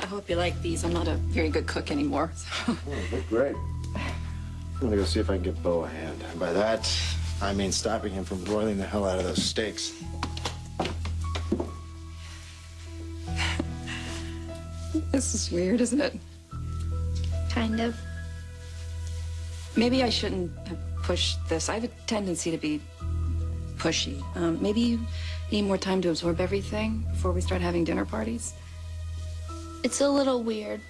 I hope you like these. I'm not a very good cook anymore. Oh, they're great. I'm gonna go see if I can get Bo a hand. And by that, I mean stopping him from broiling the hell out of those steaks. This is weird, isn't it? Kind of. Maybe I shouldn't have pushed this. I have a tendency to be pushy. Maybe you need more time to absorb everything before we start having dinner parties. It's a little weird,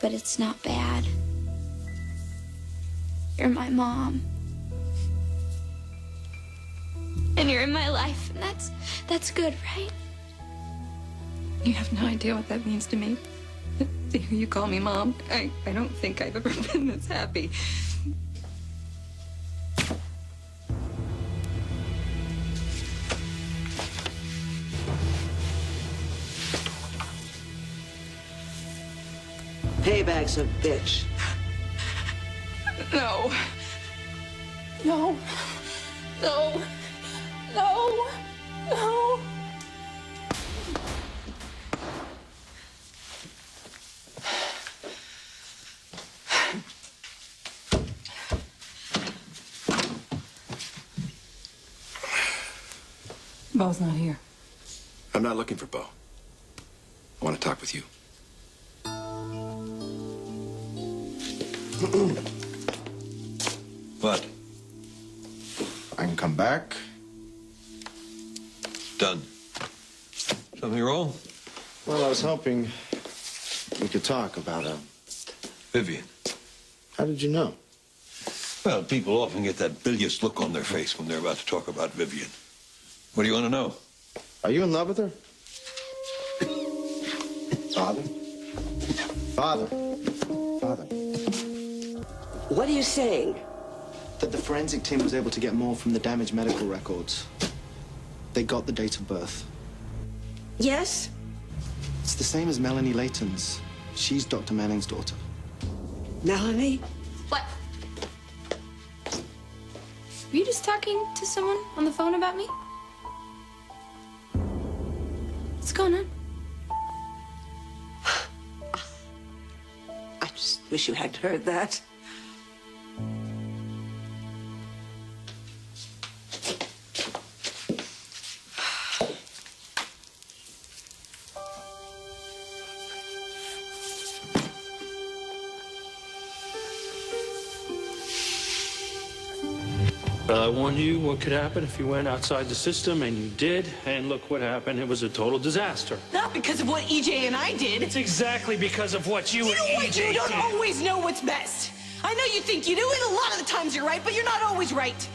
but it's not bad. You're my mom. And you're in my life, and that's good, right? You have no idea what that means to me. To hear you call me Mom, I don't think I've ever been this happy. Payback's a bitch. No. No. No. No. No. Bo's not here. I'm not looking for Bo. I want to talk with you. What? I can come back. Done. Something wrong? Well, I was hoping we could talk about Vivian. How did you know? Well, people often get that bilious look on their face when they're about to talk about Vivian. What do you want to know? Are you in love with her? Father? Father? Father? What are you saying? That the forensic team was able to get more from the damaged medical records. They got the date of birth. Yes? It's the same as Melanie Layton's. She's Dr. Manning's daughter. Melanie? What? Were you just talking to someone on the phone about me? What's going on? I just wish you hadn't heard that. I warned you what could happen if you went outside the system, and you did, and look what happened. It was a total disaster. Not because of what EJ and I did. It's exactly because of what you and EJ did. You don't always know what's best. I know you think you do, and a lot of the times you're right, but you're not always right.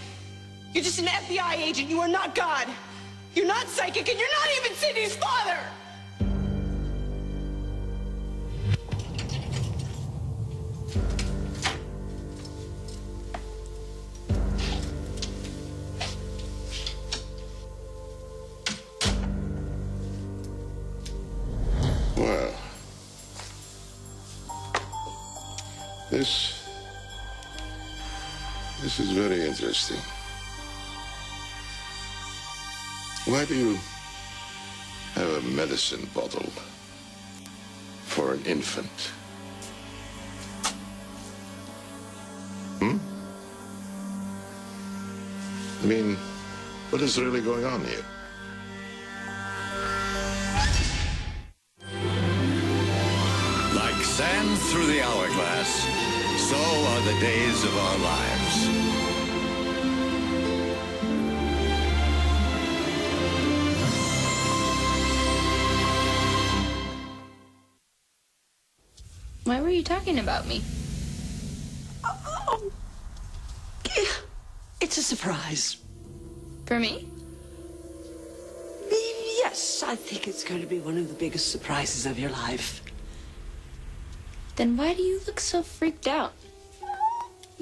You're just an FBI agent. You are not God. You're not psychic, and you're not even Sydney's father. Well, this is very interesting. Why do you have a medicine bottle for an infant? I mean, what is really going on here? Like sand through the hourglass, so are the days of our lives. Why were you talking about me? It's a surprise. For me? Yes, I think it's going to be one of the biggest surprises of your life. Then why do you look so freaked out?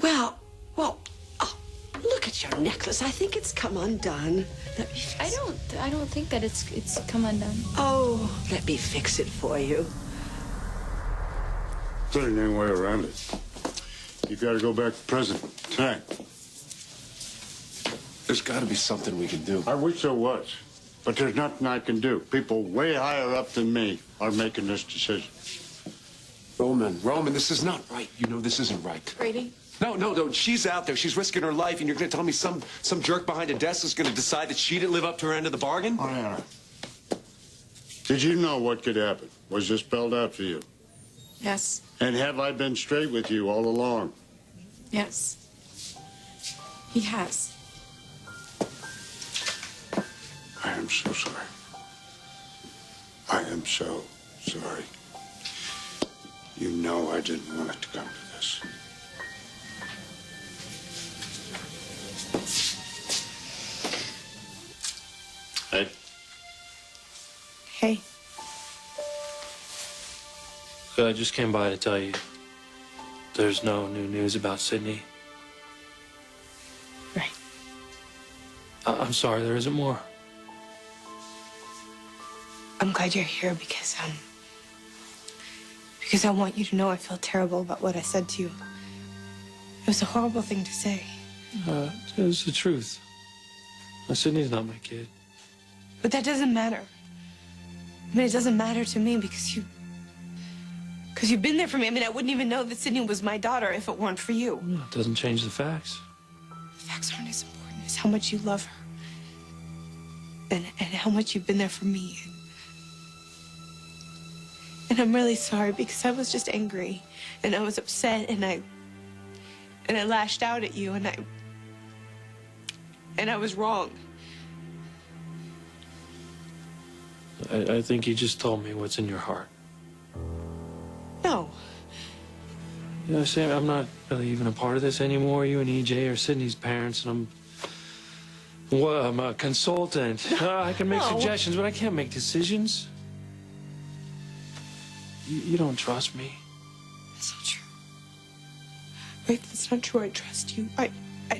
Well, look at your necklace. I think it's come undone. I don't think that it's come undone. Oh, let me fix it for you. There ain't any way around it. You gotta go back to present tonight. There's got to be something we can do. I wish there was. But there's nothing I can do. People way higher up than me are making this decision. Roman, this is not right. You know this isn't right. Brady? No. She's out there. She's risking her life, and you're going to tell me some jerk behind a desk is going to decide that she didn't live up to her end of the bargain? Ariana, did you know what could happen? Was this spelled out for you? Yes. And have I been straight with you all along? Yes. He has. I am so sorry. I am so sorry. You know I didn't want it to come to this. Hey. Hey. I just came by to tell you there's no new news about Sydney. Right. I'm sorry, there isn't more. I'm glad you're here because I want you to know I feel terrible about what I said to you. It was a horrible thing to say. It's the truth. Sydney's not my kid. But that doesn't matter. I mean, it doesn't matter to me because you've been there for me. I mean, I wouldn't even know that Sydney was my daughter if it weren't for you. No, it doesn't change the facts. The facts aren't as important as how much you love her. And how much you've been there for me. And I'm really sorry because I was just angry and I was upset and I lashed out at you and I was wrong. I think you just told me what's in your heart. No. You know, Sam, I'm not really even a part of this anymore. You and EJ are Sydney's parents, and I'm a consultant. I can make suggestions, but I can't make decisions. You don't trust me. That's not true. Wait, that's not true. I trust you. I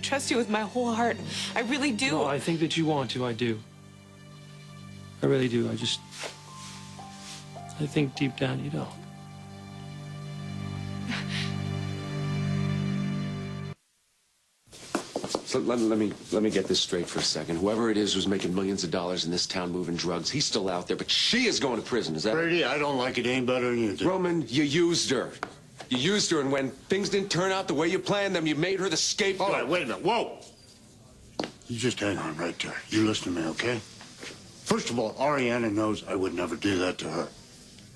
trust you with my whole heart. I really do. No, I think that you want to. I do. I really do. I think deep down you don't. So let me get this straight for a second. Whoever it is who's making millions of dollars in this town moving drugs, he's still out there, but she is going to prison. Is that Brady, I don't like it any better than you do. Roman, you used her. You used her, and when things didn't turn out the way you planned them, you made her the scapegoat. All right, wait a minute. Whoa! You just hang on right there. You listen to me, okay? First of all, Ariana knows I would never do that to her.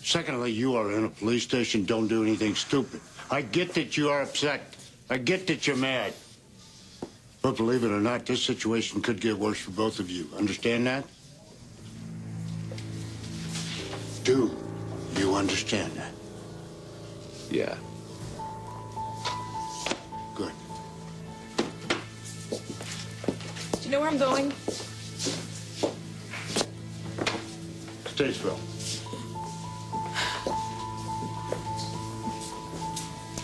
Secondly, you are in a police station. Don't do anything stupid. I get that you are upset. I get that you're mad. But believe it or not, this situation could get worse for both of you. Understand that? Do you understand that? Yeah. Good. Do you know where I'm going? Statesville.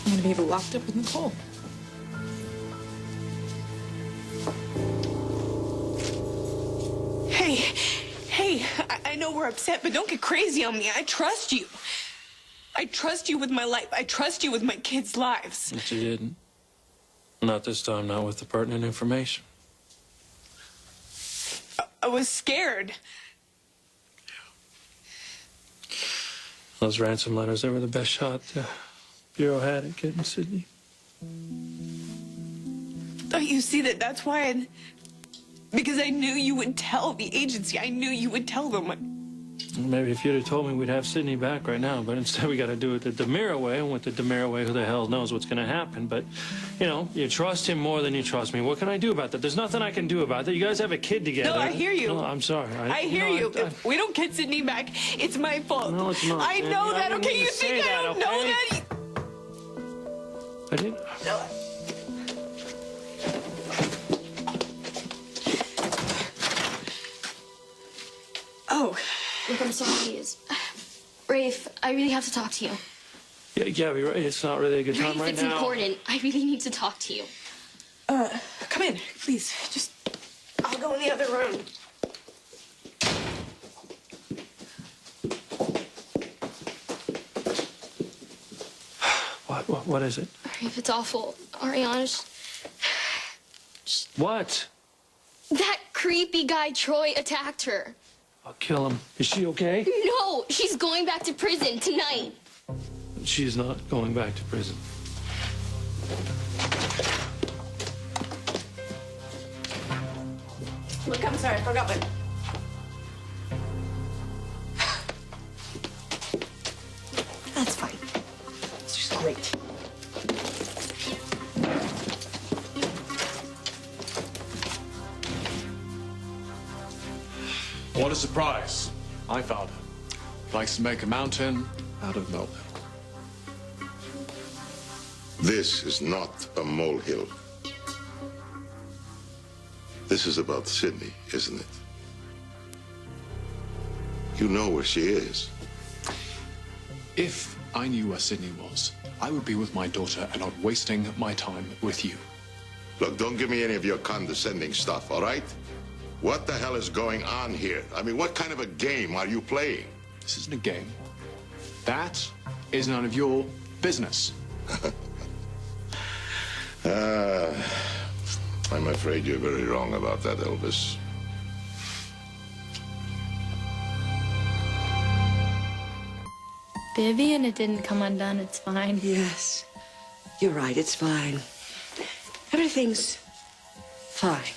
I'm gonna be locked up with Nicole. Hey, I know we're upset, but don't get crazy on me. I trust you. I trust you with my life. I trust you with my kids' lives. But you didn't. Not this time, not with the pertinent information. I was scared. Those ransom letters, they were the best shot the Bureau had at getting Sydney. Don't you see that? That's why because I knew you would tell the agency. I knew you would tell them. Maybe if you'd have told me, we'd have Sydney back right now. But instead, we got to do it the DiMera way. And with the DiMera way, who the hell knows what's going to happen? But, you know, you trust him more than you trust me. What can I do about that? There's nothing I can do about that. You guys have a kid together. No, I hear you. No, I'm sorry. I hear you. If we don't get Sydney back, it's my fault. No, it's not. I know that. Okay, you think I don't know that? I didn't. No. Oh. Look, I'm sorry. Rafe, I really have to talk to you. Yeah, Gabby, right? It's not really a good time Rafe, right it's now. important. I really need to talk to you. Come in, please. I'll go in the other room. What is it? Rafe, it's awful. Ariana, What? that creepy guy Troy attacked her. kill him. Is she okay? No, she's going back to prison tonight. She's not going back to prison. Look, I'm sorry, I forgot my... That's fine. It's just great. What a surprise. I found her. Likes to make a mountain out of molehill. This is not a molehill. This is about Sydney, isn't it? You know where she is. If I knew where Sydney was, I would be with my daughter and not wasting my time with you. Look, don't give me any of your condescending stuff, all right? What the hell is going on here? I mean, what kind of a game are you playing? This isn't a game. That is none of your business. I'm afraid you're very wrong about that, Elvis. Vivian, it didn't come undone. It's fine. Yes, you're right. It's fine. Everything's fine.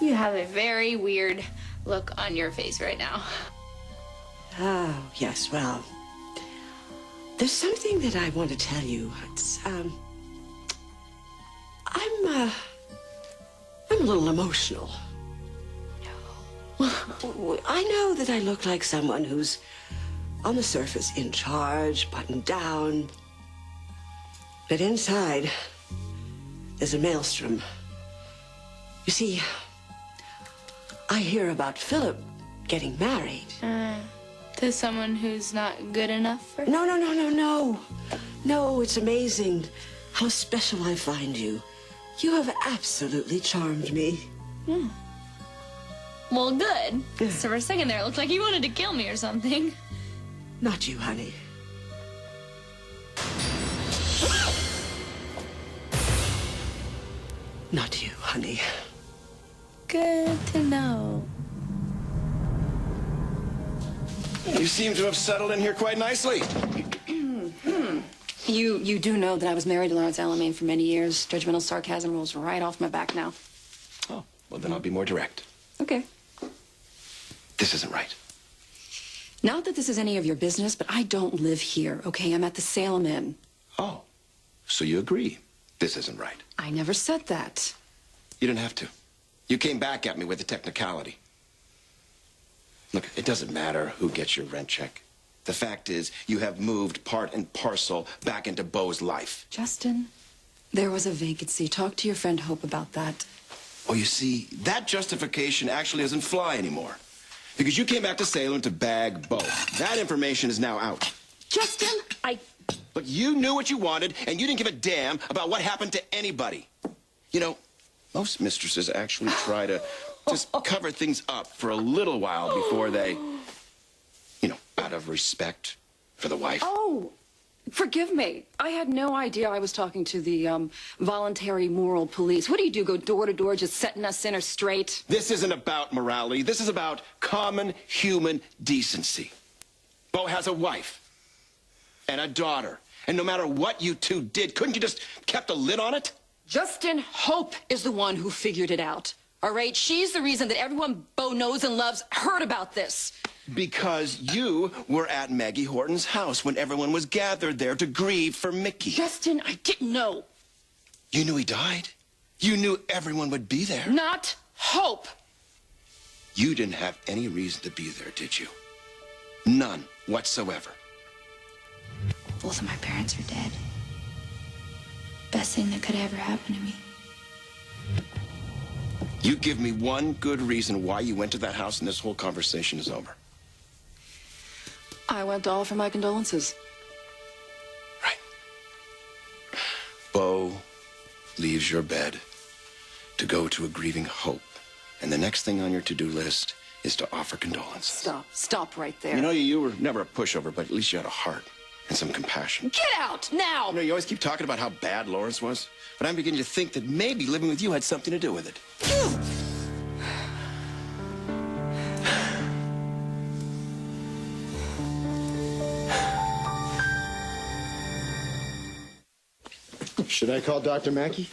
You have a very weird look on your face right now. Oh, yes, well, there's something that I want to tell you. It's, I'm a little emotional. I know that I look like someone who's, on the surface, in charge, buttoned down. But inside, there's a maelstrom. You see, I hear about Philip getting married. To someone who's not good enough for... No. No, it's amazing how special I find you. You have absolutely charmed me. Yeah. Well, good. So for a second there, it looked like you wanted to kill me or something. Not you, honey. Not you, honey. Good to know. You seem to have settled in here quite nicely. You do know that I was married to Lawrence Alamein for many years. Judgmental sarcasm rolls right off my back now. Oh, well, then I'll be more direct. Okay. This isn't right. Not that this is any of your business, but I don't live here, okay? I'm at the Salem Inn. Oh, so you agree this isn't right. I never said that. You didn't have to. You came back at me with a technicality. Look, it doesn't matter who gets your rent check. The fact is, you have moved part and parcel back into Beau's life. Justin, there was a vacancy. Talk to your friend Hope about that. Oh, you see, that justification actually doesn't fly anymore. Because you came back to Salem to bag Beau. That information is now out. Justin, Look, you knew what you wanted, and you didn't give a damn about what happened to anybody. You know, most mistresses actually try to just cover things up for a little while before they, you know, out of respect for the wife. Oh, forgive me. I had no idea I was talking to the voluntary moral police. What do? Go door to door just setting us sinners straight? This isn't about morality. This is about common human decency. Beau has a wife and a daughter. And no matter what you two did, couldn't you just kept a lid on it? Justin, Hope is the one who figured it out. All right? She's the reason that everyone Beau knows and loves heard about this. Because you were at Maggie Horton's house when everyone was gathered there to grieve for Mickey. Justin, I didn't know. You knew he died. You knew everyone would be there. Not Hope. You didn't have any reason to be there, did you? None whatsoever. Both of my parents are dead. Best thing that could ever happen to me. You give me one good reason why you went to that house and this whole conversation is over. I went to offer my condolences. Right. Beau leaves your bed to go to a grieving Hope. And the next thing on your to-do list is to offer condolences. Stop right there. You know, you were never a pushover, but at least you had a heart and some compassion. Get out, now! You know, you always keep talking about how bad Lawrence was, but I'm beginning to think that maybe living with you had something to do with it. Should I call Dr. Mackey?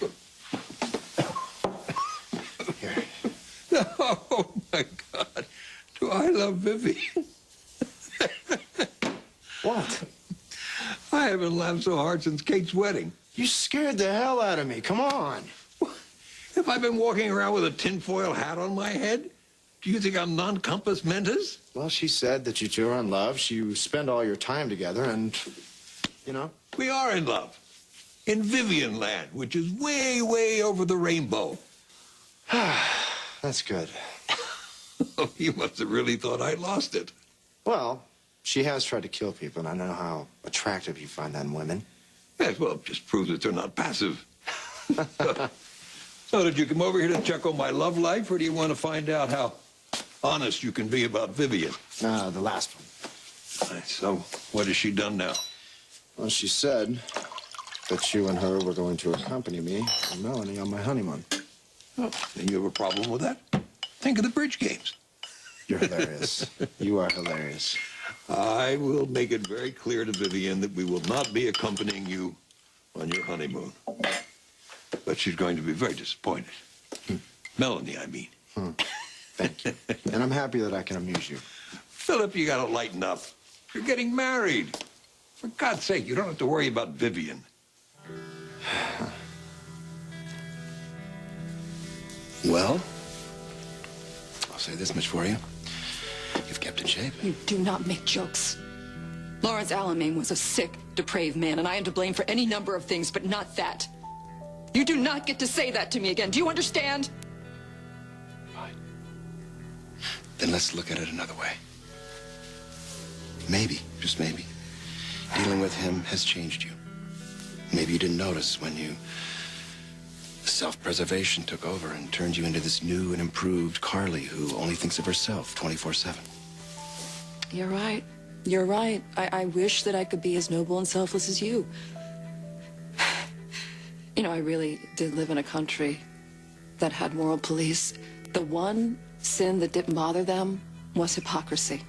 Here. Oh, my God. Do I love Vivian? What? I haven't laughed so hard since Kate's wedding. You scared the hell out of me. Come on. Have I been walking around with a tinfoil hat on my head? Do you think I'm non-compass mentis? Well, she said that you two are in love. You spend all your time together, and, you know. We are in love. In Vivian land, which is way, way over the rainbow. That's good. Oh, you must have really thought I lost it. Well, she has tried to kill people, and I know how attractive you find that in women. Yes, well, it just proves that they're not passive. So, did you come over here to check on my love life, or do you want to find out how honest you can be about Vivian? The last one. Right, so, what has she done now? Well, she said that you and her were going to accompany me and Melanie on my honeymoon. Oh, and you have a problem with that? Think of the bridge games. You're hilarious. You are hilarious. I will make it very clear to Vivian that we will not be accompanying you on your honeymoon. But she's going to be very disappointed. Melanie, I mean. Thank you. And I'm happy that I can amuse you. Philip, you gotta lighten up. You're getting married. For God's sake, you don't have to worry about Vivian. Well, I'll say this much for you. You've kept in shape. You do not make jokes. Lawrence Alamein was a sick, depraved man, and I am to blame for any number of things, but not that. You do not get to say that to me again. Do you understand? Fine. Then let's look at it another way. Maybe, just maybe, dealing with him has changed you. Maybe you didn't notice when self-preservation took over and turned you into this new and improved Carly who only thinks of herself 24/7. You're right. You're right. I wish that I could be as noble and selfless as you. You know, I really did live in a country that had moral police. The one sin that didn't bother them was hypocrisy.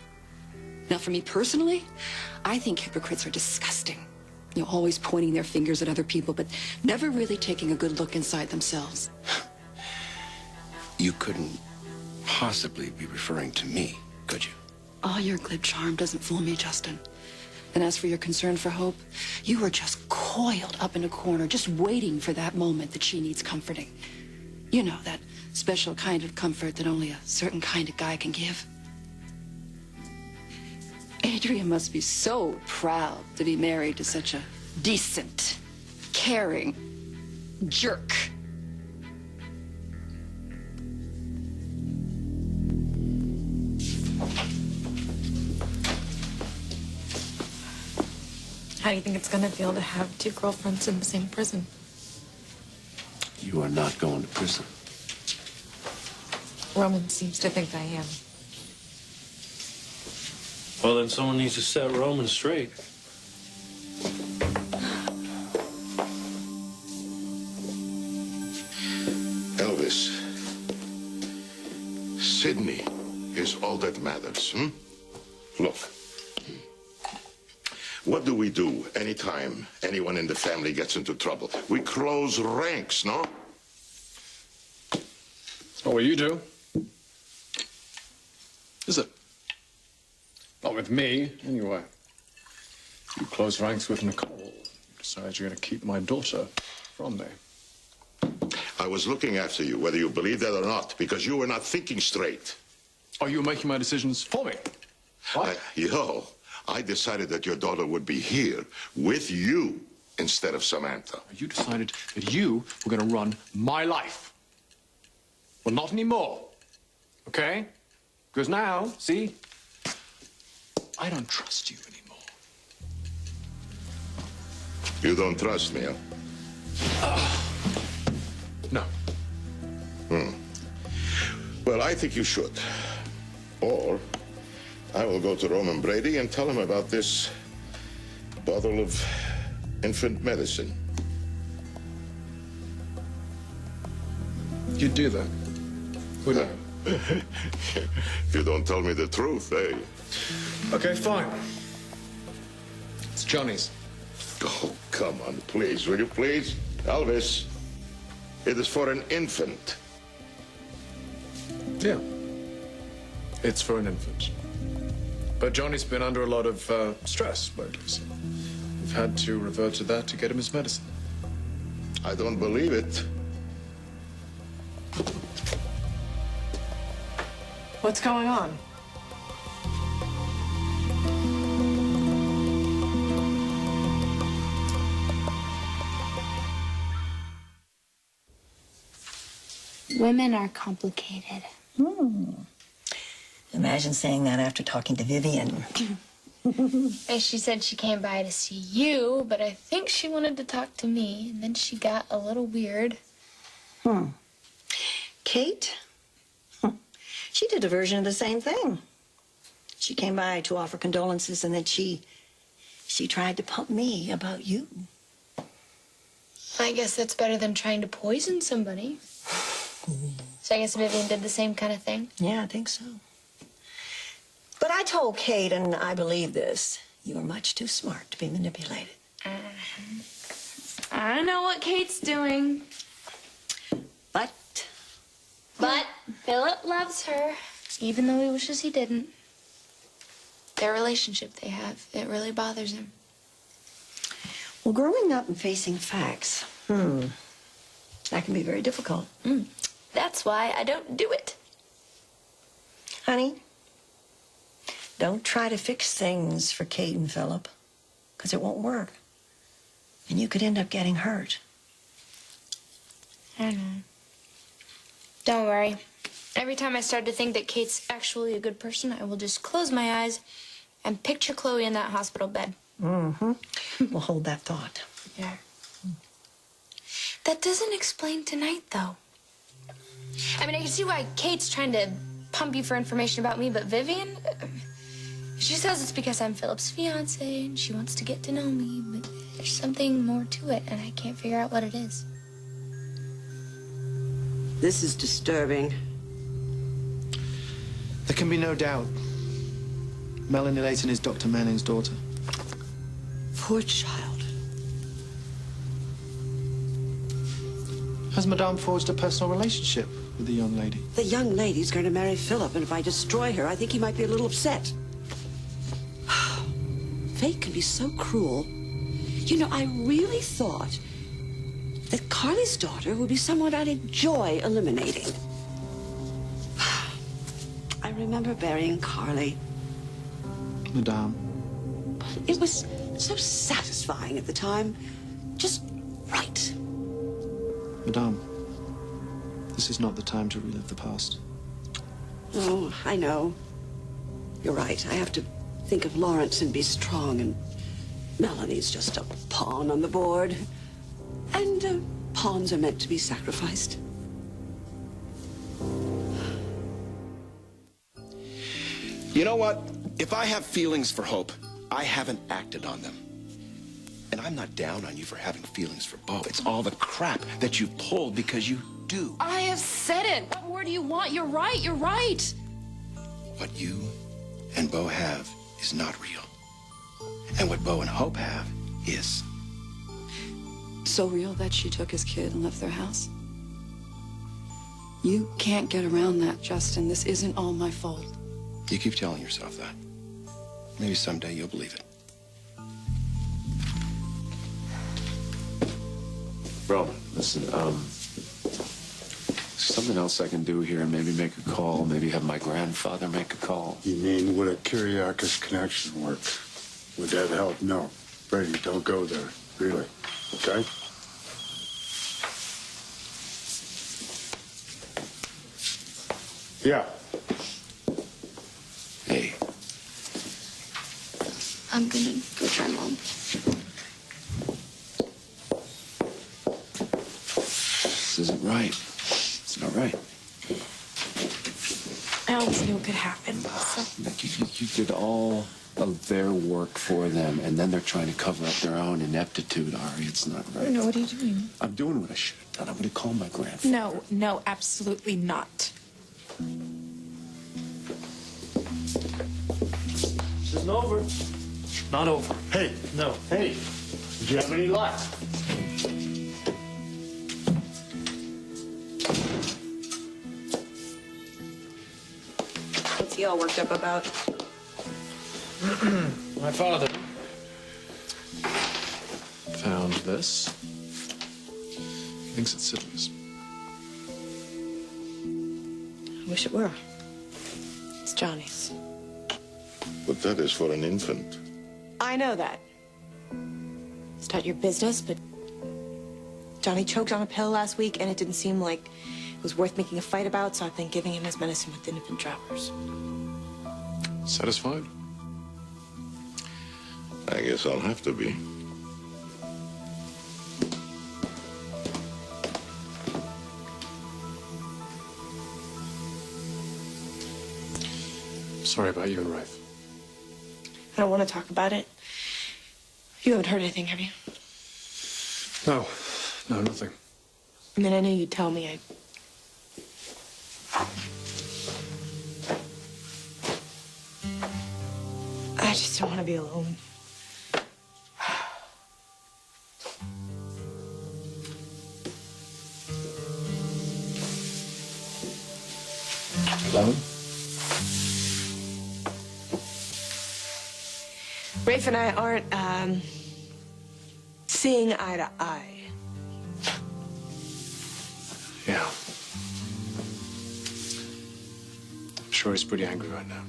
Now, for me personally, I think hypocrites are disgusting. You know, always pointing their fingers at other people, but never really taking a good look inside themselves. You couldn't possibly be referring to me, could you? Oh, your glib charm doesn't fool me, Justin. And as for your concern for Hope, you are just coiled up in a corner, just waiting for that moment that she needs comforting. You know, that special kind of comfort that only a certain kind of guy can give. Adrian must be so proud to be married to such a decent, caring jerk. How do you think it's gonna feel to have two girlfriends in the same prison? You are not going to prison. Roman seems to think I am. Well, then someone needs to set Roman straight. Elvis, Sydney is all that matters, Look, what do we do anytime anyone in the family gets into trouble? We close ranks, no? It's not what you do. Is it? Not with me, anyway. You close ranks with Nicole. You decide you're going to keep my daughter from me. I was looking after you, whether you believe that or not, because you were not thinking straight. Oh, you were making my decisions for me? What? I decided that your daughter would be here with you instead of Samantha. You decided that you were going to run my life. Well, not anymore. Okay? Because now, see, I don't trust you anymore. You don't trust me, huh? No. Well, I think you should. Or I will go to Roman Brady and tell him about this bottle of infant medicine. You'd do that, wouldn't you? If you don't tell me the truth, eh? Okay, fine. It's Johnny's. Oh, come on, please. Will you please? Elvis, it is for an infant. Yeah. It's for an infant. But Johnny's been under a lot of stress lately, so we've had to revert to that to get him his medicine. I don't believe it. What's going on? Women are complicated. Imagine saying that after talking to Vivian. And she said she came by to see you, but I think she wanted to talk to me, and then she got a little weird. Kate? She did a version of the same thing. She came by to offer condolences, and then she tried to pump me about you. I guess that's better than trying to poison somebody. So I guess Vivian did the same kind of thing? Yeah, I think so. But I told Kate, and I believe this, you are much too smart to be manipulated. I know what Kate's doing. But Philip loves her, even though he wishes he didn't. Their relationship they have, it really bothers him. Well, growing up and facing facts, that can be very difficult. That's why I don't do it. Honey, don't try to fix things for Kate and Philip, because it won't work. And you could end up getting hurt. I know. Don't worry. Every time I start to think that Kate's actually a good person, I will just close my eyes and picture Chloe in that hospital bed. We'll hold that thought. Yeah. That doesn't explain tonight, though. I mean, I can see why Kate's trying to pump you for information about me, but Vivian, she says it's because I'm Philip's fiance and she wants to get to know me, but there's something more to it, and I can't figure out what it is. This is disturbing. There can be no doubt. Melanie Layton is Dr. Manning's daughter. Poor child. Has Madame forged a personal relationship with the young lady? The young lady's going to marry Philip, and if I destroy her, I think he might be a little upset. Fate can be so cruel. You know, I really thought that Carly's daughter would be someone I'd enjoy eliminating. I remember burying Carly. Madame. It was so satisfying at the time. Just right. Madame, this is not the time to relive the past. Oh, I know. You're right. I have to think of Lawrence and be strong, and Melanie's just a pawn on the board. And pawns are meant to be sacrificed. You know what? If I have feelings for Hope, I haven't acted on them. And I'm not down on you for having feelings for Bo. It's all the crap that you've pulled because you do. I have said it. What more do you want? You're right. You're right. What you and Bo have is not real. And what Bo and Hope have is. So real that she took his kid and left their house? You can't get around that, Justin. This isn't all my fault. You keep telling yourself that. Maybe someday you'll believe it. Roman, listen, something else I can do here and maybe make a call, maybe have my grandfather make a call. You mean, would a Kyriakis connection work? Would that help? No. Brady, don't go there. Really. Okay? Yeah. Hey. I'm gonna go try Mom. This isn't right. It's not right. I always knew it could happen. So. You did all of their work for them, and then they're trying to cover up their own ineptitude, Ari. It's not right. No, what are you doing? I'm doing what I should have done. I'm going to call my grandfather. No, absolutely not. This isn't over. Not over. Hey. No. Hey. Did you have any luck? you all worked up about? My father found this. He thinks it's Sidney's. I wish it were. It's Johnny's. But that is for an infant. I know that. It's not your business, but Johnny choked on a pill last week, and it didn't seem like it was worth making a fight about, so I think giving him his medicine with the infant droppers. Satisfied? I guess I'll have to be. Sorry about you and Rafe. I don't want to talk about it. You haven't heard anything, have you? No. No, nothing. I mean, I knew you'd tell me. I just don't want to be alone. Alone? Rafe and I aren't, seeing eye to eye. Yeah. I'm sure he's pretty angry right now.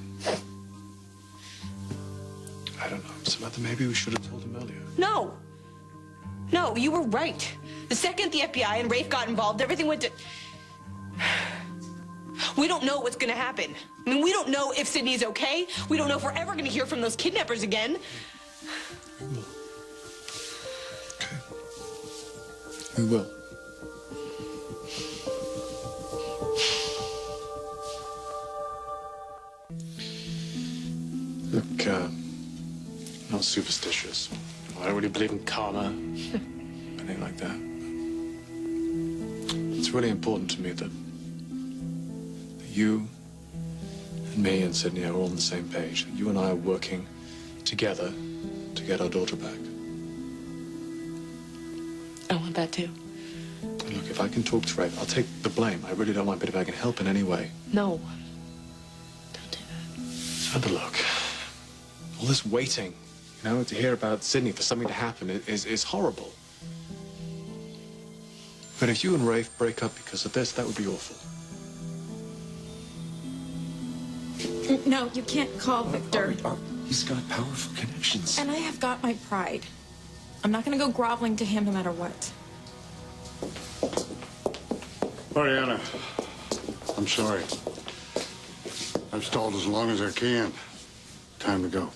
I don't know, Samantha, maybe we should have told him earlier. No. No, you were right. The second the FBI and Rafe got involved, everything went to... We don't know what's gonna happen. I mean, we don't know if Sidney's okay. We don't know if we're ever gonna hear from those kidnappers again. We will. Okay. We will. Look, not superstitious. I don't really believe in karma, anything like that. It's really important to me that you and me and Sidney are all on the same page. You and I are working together to get our daughter back. I want that too. And look, if I can talk to Rafe, I'll take the blame. I really don't mind, but if I can help in any way. No. Samantha, look. All this waiting, you know, to hear about Sidney, for something to happen is horrible. But if you and Rafe break up because of this, that would be awful. No, you can't call Victor. He's got powerful connections. And I have got my pride. I'm not going to go groveling to him no matter what. Ariana, I'm sorry. I've stalled as long as I can. Time to go.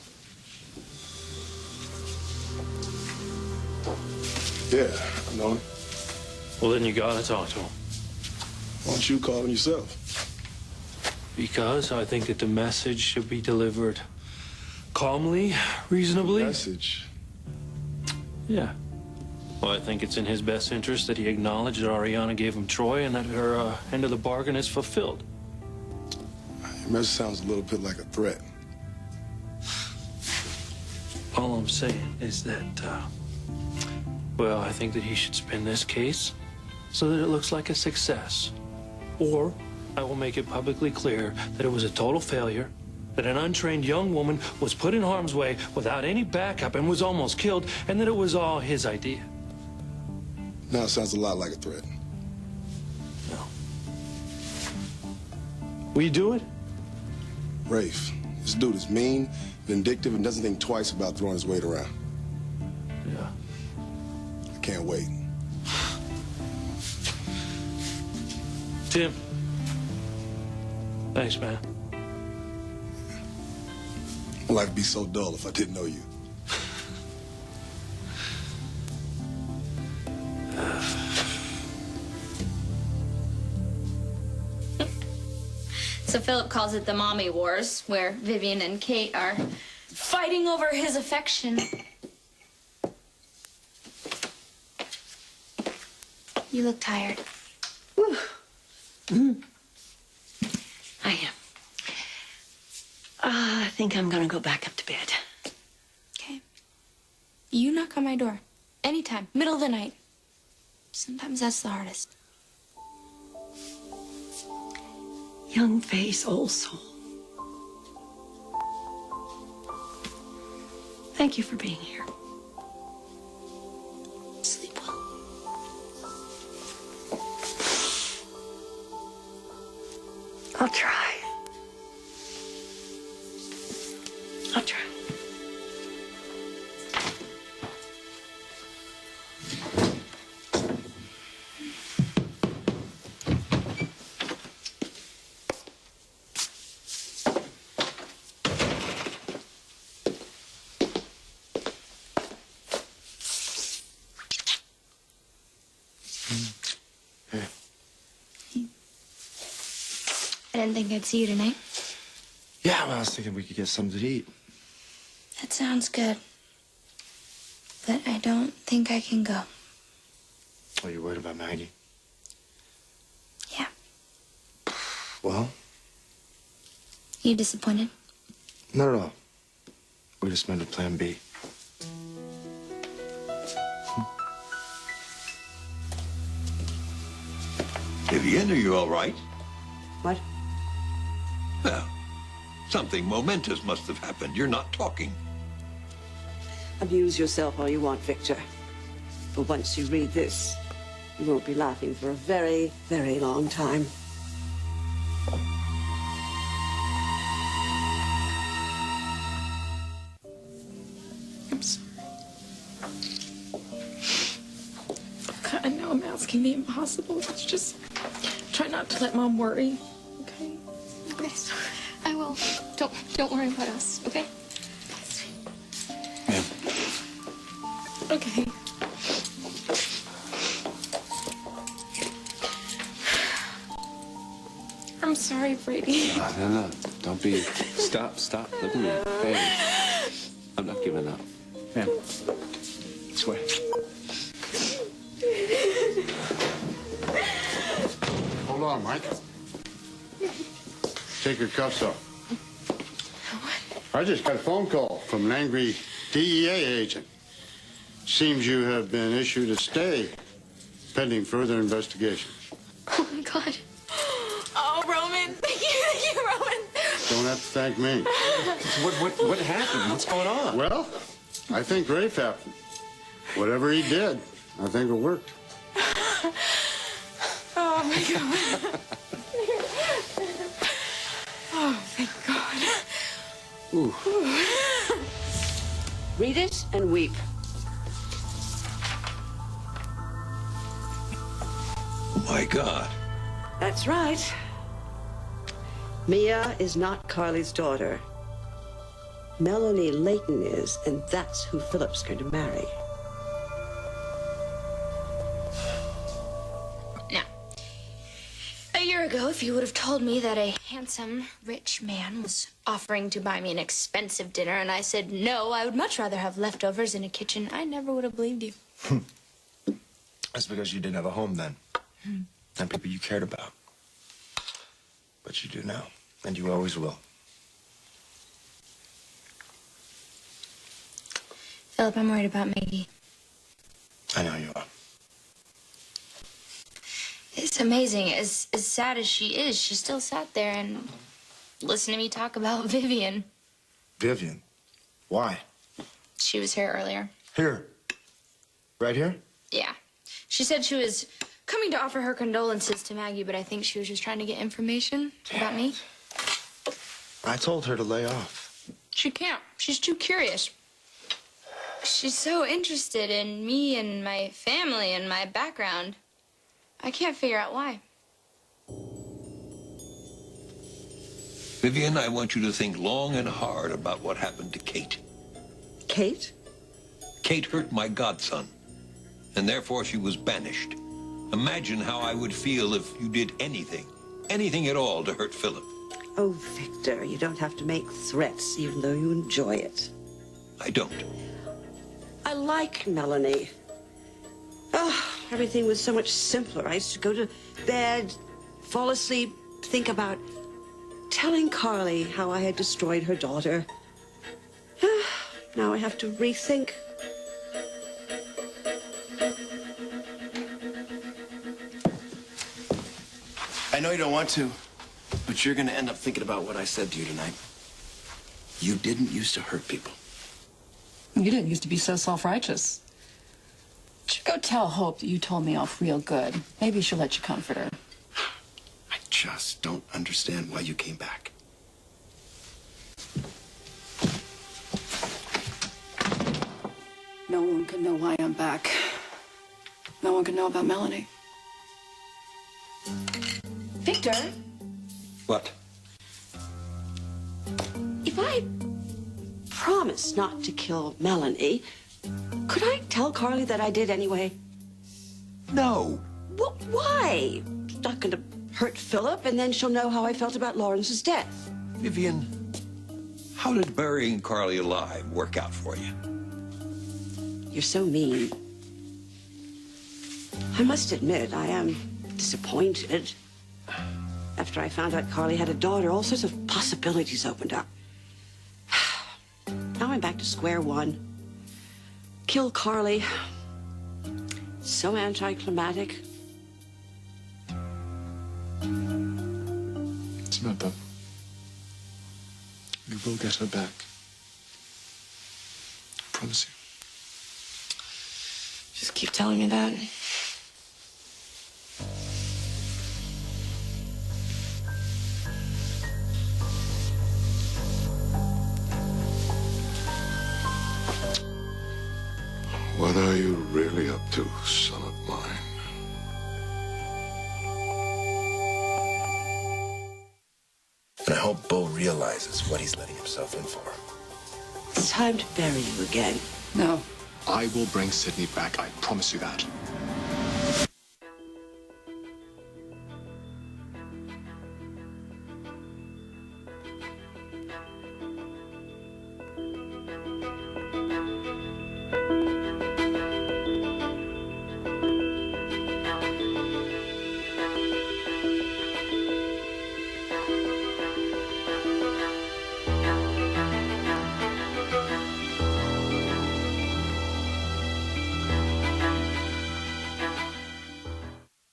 Yeah, I know him. Well, then you gotta talk to him. Why don't you call him yourself? Because I think that the message should be delivered calmly, reasonably. Message? Yeah. Well, I think it's in his best interest that he acknowledge that Ariana gave him Troy and that her end of the bargain is fulfilled. Your message sounds a little bit like a threat. All I'm saying is that, well, I think that he should spin this case so that it looks like a success. Or I will make it publicly clear that it was a total failure, that an untrained young woman was put in harm's way without any backup and was almost killed, and that it was all his idea. Now it sounds a lot like a threat. No. Will you do it? Rafe, this dude is mean, vindictive, and doesn't think twice about throwing his weight around. Yeah. I can't wait. Tim. Thanks, man. My life would be so dull if I didn't know you. So Philip calls it the mommy wars, where Vivian and Kate are fighting over his affection. You look tired. I am. I think I'm gonna go back up to bed. Okay. You knock on my door. Anytime. Middle of the night. Sometimes that's the hardest. Young face, old soul. Thank you for being here. Sleep well. I'll try. I'll try. I didn't think I'd see you tonight. Yeah, well, I was thinking we could get something to eat. That sounds good. But I don't think I can go. Oh, you're worried about Maggie? Yeah. Well, You disappointed? not at all. We just made a plan B. Vivian, are you all right? What? Well, something momentous must have happened. You're not talking. Amuse yourself all you want, Victor. But once you read this, you won't be laughing for a very, very long time. I'm sorry. I know I'm asking the impossible. It's just try not to let Mom worry. Okay? Okay. I will. Don't worry about us, okay? Okay. I'm sorry, Brady. No. Don't be. Stop. Look at me. Hey. I'm not giving up. Ma'am. This way. Hold on, Mike. Take your cuffs off. I just got a phone call from an angry DEA agent. Seems you have been issued a stay pending further investigation. Oh, my God. Oh, Roman. Thank you, Roman. Don't have to thank me. What happened? What's going on? Well, I think Rafe happened. Whatever he did, I think it worked. Oh, my God. Oh, thank God. Ooh. Read it and weep. My God. That's right. Mia is not Carly's daughter. Melanie Layton is, and that's who Philip's going to marry. Now, a year ago, if you would have told me that a handsome, rich man was offering to buy me an expensive dinner and I said no, I would much rather have leftovers in a kitchen, I never would have believed you. That's because you didn't have a home then. And people you cared about. But you do now, and you always will. Philip, I'm worried about Maggie. I know you are. It's amazing. As sad as she is, she still sat there and listened to me talk about Vivian. Vivian? Why? She was here earlier. Here. Right here? Yeah. She said she was coming to offer her condolences to Maggie, but I think she was just trying to get information about me. I told her to lay off. She can't. She's too curious. She's so interested in me and my family and my background. I can't figure out why. Vivian, I want you to think long and hard about what happened to Kate. Kate? Kate hurt my godson, and therefore she was banished. Imagine how I would feel if you did anything at all to hurt Philip. Oh, Victor, you don't have to make threats, even though you enjoy it. I don't. I like Melanie. Oh, everything was so much simpler. I used to go to bed, fall asleep, think about telling Carly how I had destroyed her daughter. Now I have to rethink. I know you don't want to, but you're gonna end up thinking about what I said to you tonight. You didn't used to hurt people. You didn't used to be so self-righteous. You should go tell Hope that you told me off real good. Maybe she'll let you comfort her. I just don't understand why you came back. No one can know why I'm back. No one can know about Melanie. Victor, What? if I promise not to kill Melanie, could I tell Carly that I did anyway? No. Well, why? It's not going to hurt Philip, and then she'll know how I felt about Lawrence's death. Vivian, how did burying Carly alive work out for you? You're so mean. I must admit, I am disappointed. After I found out Carly had a daughter, all sorts of possibilities opened up. Now I'm back to square one. Kill Carly. So anticlimactic. Samantha, we will get her back. I promise you. Just keep telling me that. What are you really up to, son of mine? And I hope Bo realizes what he's letting himself in for. It's time to bury you again. No. I will bring Sydney back. I promise you that.